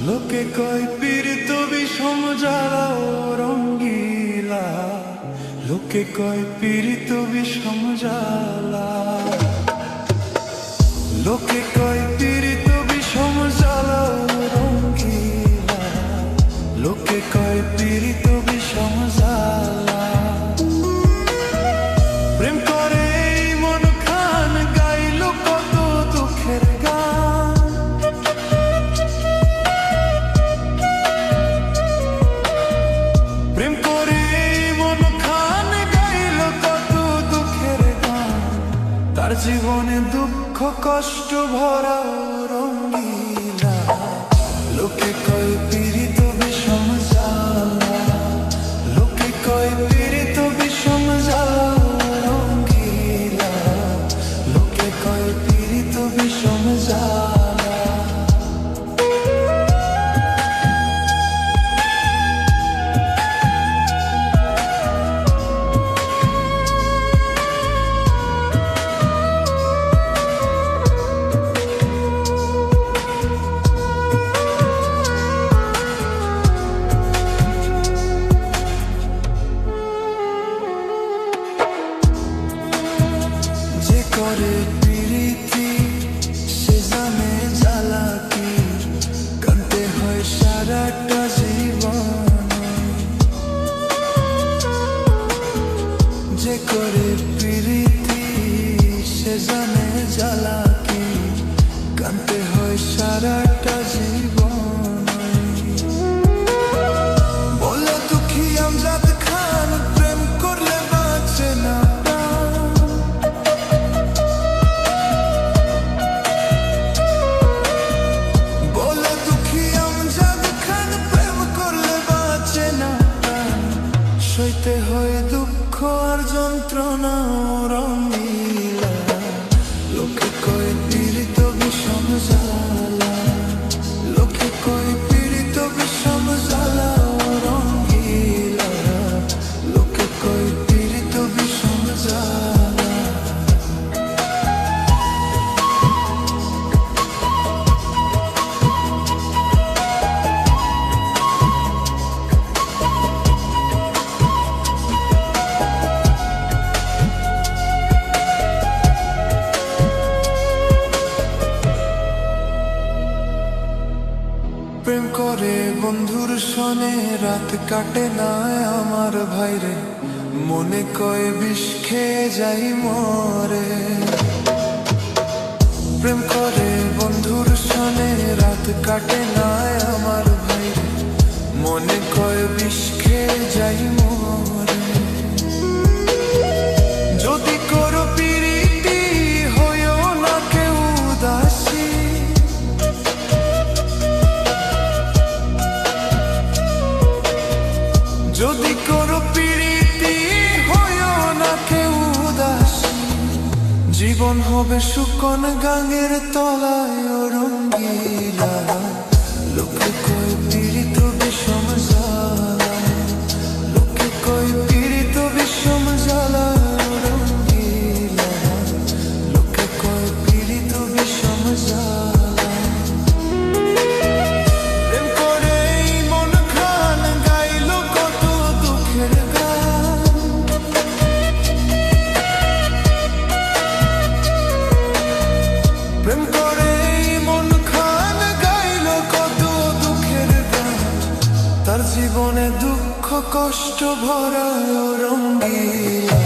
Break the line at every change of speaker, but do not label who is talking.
লোকে কয় পীড়িত বিষম জ্বালা ও রঙ্গিলা, লোকে কয় পীড়িত বিষম জ্বালা, লোকে কয় পীড়িত বিষম জ্বালা ও রঙ্গিলা, লোকে কয় পীড়িত বিষম জ্বালা। প্রেম করে এই মন খান গাইল কত দুঃখের গান, প্রেম করে এই মন খান গাইল কত দুঃখের গান। তার জীবনে দুঃখ কষ্ট ভরা রঙ্গিলা, লোকে কয় পীড়িত বিষম জ্বালা, লোকে কয় পীড়িত বিষম জ্বালা রঙ্গিলা, লোকে কয় পীড়িত বিষম জ্বালা। যে করে প্রীতি সে জানে জ্বালা কি, কাঁদতে হয় সারাটা জীবন। যে করে প্রীতি সে জানে জ্বালা কি, কাঁদতে হয় সারাটা জীবন। বলে দুঃখী আমজাদ খান প্রেম করলে বাঁচে না, সইতে হয় দুঃখ আর যন্ত্রণা রঙ্গিলা, লোকে কয় পীড়িত বিষম জ্বালা, লোকে কয় পীড়িত বিষম জ্বালা রঙ্গিলা, লোকে কয় পীড়িত বিষম জ্বালা। প্রেম করে বন্ধুর সনে রাত কাটে না আমার ভাইরে, মনে কয় বিষ খেয়ে যাই মরে। প্রেম করে বন্ধুর সনে রাত কাটে না আমার ভাইরে, মনে কয় বিষ খেয়ে যাই মরে। যদি করো প্রীতি হইও না কেউ উদাসী, যদি করো প্রীতি হইও না কেউ উদাসী, জীবন হবে শুকন গাঙের তলায় রঙ্গিলা, লোকে কয় পীড়িত বিষম জ্বালা, লোকে কয় পীড়িত বিষম জ্বালা রঙ্গিলা, লোকে কয় পীড়িত বিষম জ্বালা। প্রেম করে মন খান গাইল কত দুঃখের গান, তার জীবনে দুঃখ কষ্ট ভরা রঙ্গিলা।